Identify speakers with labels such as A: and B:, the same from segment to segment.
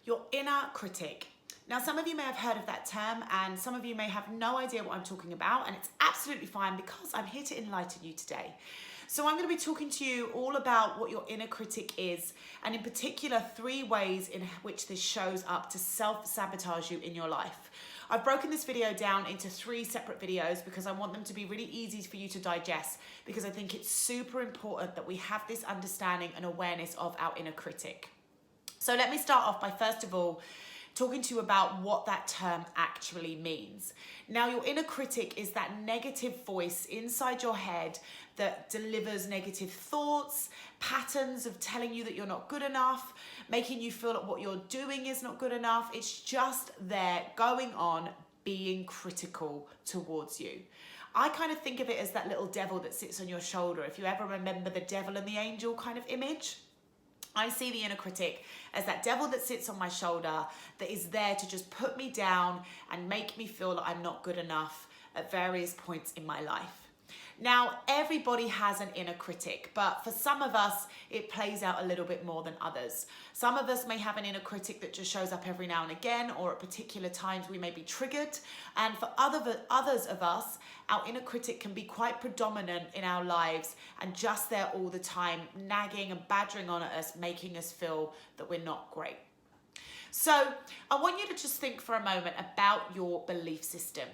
A: Your inner critic. Now, some of you may have heard of that term and some of you may have no idea what I'm talking about, and it's absolutely fine because I'm here to enlighten you today. So I'm going to be talking to you all about what your inner critic is, and in particular 3 ways in which this shows up to self-sabotage you in your life. I've broken this video down into 3 separate videos because I want them to be really easy for you to digest, because I think it's super important that we have this understanding and awareness of our inner critic. So let me start off by first of all talking to you about what that term actually means. Now, your inner critic is that negative voice inside your head that delivers negative thoughts, patterns of telling you that you're not good enough, making you feel that what you're doing is not good enough. It's just there going on, being critical towards you. I kind of think of it as that little devil that sits on your shoulder. If you ever remember the devil and the angel kind of image, I see the inner critic as that devil that sits on my shoulder that is there to just put me down and make me feel that I'm not good enough at various points in my life. Now, everybody has an inner critic, but for some of us, it plays out a little bit more than others. Some of us may have an inner critic that just shows up every now and again, or at particular times we may be triggered. And for others of us, our inner critic can be quite predominant in our lives and just there all the time, nagging and badgering on at us, making us feel that we're not great. So I want you to just think for a moment about your belief system.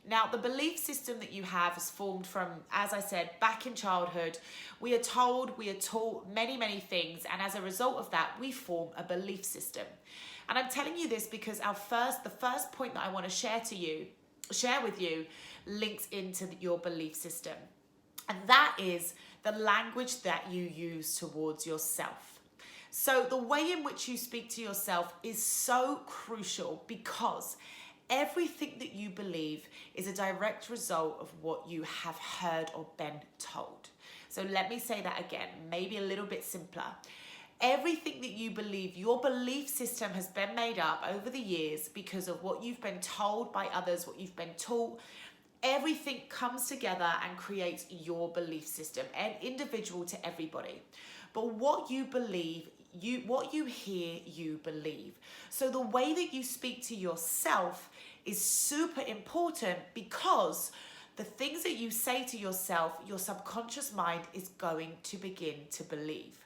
A: Now, the belief system that you have is formed from, as I said, back in childhood. We are told, we are taught many, many things, and as a result of that, we form a belief system. And I'm telling you this because the first point that I want to share with you, links into your belief system. And that is the language that you use towards yourself. So the way in which you speak to yourself is so crucial, because everything that you believe is a direct result of what you have heard or been told. So let me say that again, maybe a little bit simpler. Everything that you believe, your belief system has been made up over the years because of what you've been told by others, what you've been taught. Everything comes together and creates your belief system, and individual to everybody. But what you believe, what you hear, you believe. So the way that you speak to yourself is super important, because the things that you say to yourself, your subconscious mind is going to begin to believe.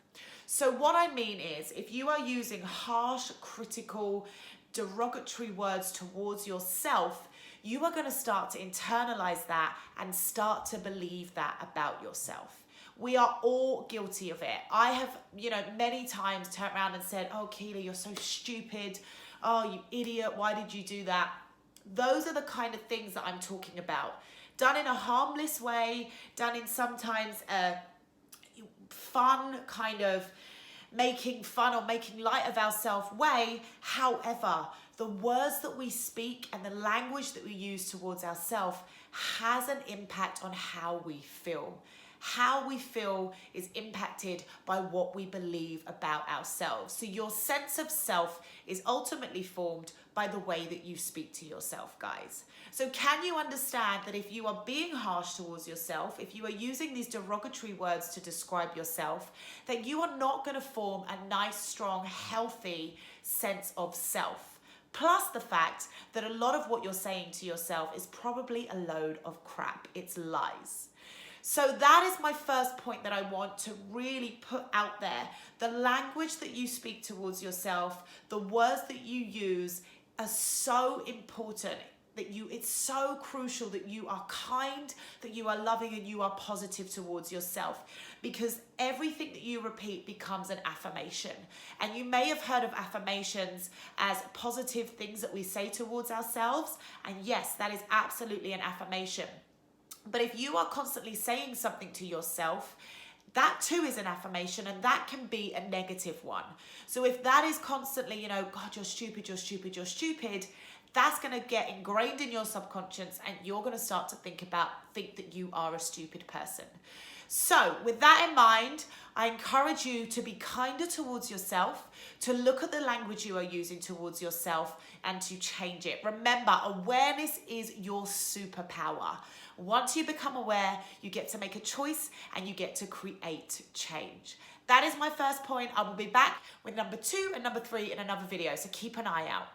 A: So what I mean is, if you are using harsh, critical, derogatory words towards yourself, you are going to start to internalize that and start to believe that about yourself. We are all guilty of it. I have, many times turned around and said, "Oh, Keela, you're so stupid. Oh, you idiot. Why did you do that?" Those are the kind of things that I'm talking about. Done in a harmless way, done in sometimes a fun kind of making fun or making light of ourselves way. However, the words that we speak and the language that we use towards ourselves has an impact on how we feel. How we feel is impacted by what we believe about ourselves. So your sense of self is ultimately formed by the way that you speak to yourself, guys. So can you understand that if you are being harsh towards yourself, if you are using these derogatory words to describe yourself, that you are not going to form a nice, strong, healthy sense of self? Plus the fact that a lot of what you're saying to yourself is probably a load of crap. It's lies. So that is my first point that I want to really put out there. The language that you speak towards yourself, the words that you use are so important, it's so crucial that you are kind, that you are loving, and you are positive towards yourself, because everything that you repeat becomes an affirmation. And you may have heard of affirmations as positive things that we say towards ourselves. And yes, that is absolutely an affirmation. But if you are constantly saying something to yourself, that too is an affirmation, and that can be a negative one. So if that is constantly, God, you're stupid, you're stupid, you're stupid, that's going to get ingrained in your subconscious, and you're going to start to think that you are a stupid person. So with that in mind, I encourage you to be kinder towards yourself, to look at the language you are using towards yourself and to change it. Remember, awareness is your superpower. Once you become aware, you get to make a choice and you get to create change. That is my first point. I will be back with number 2 and number 3 in another video, so keep an eye out.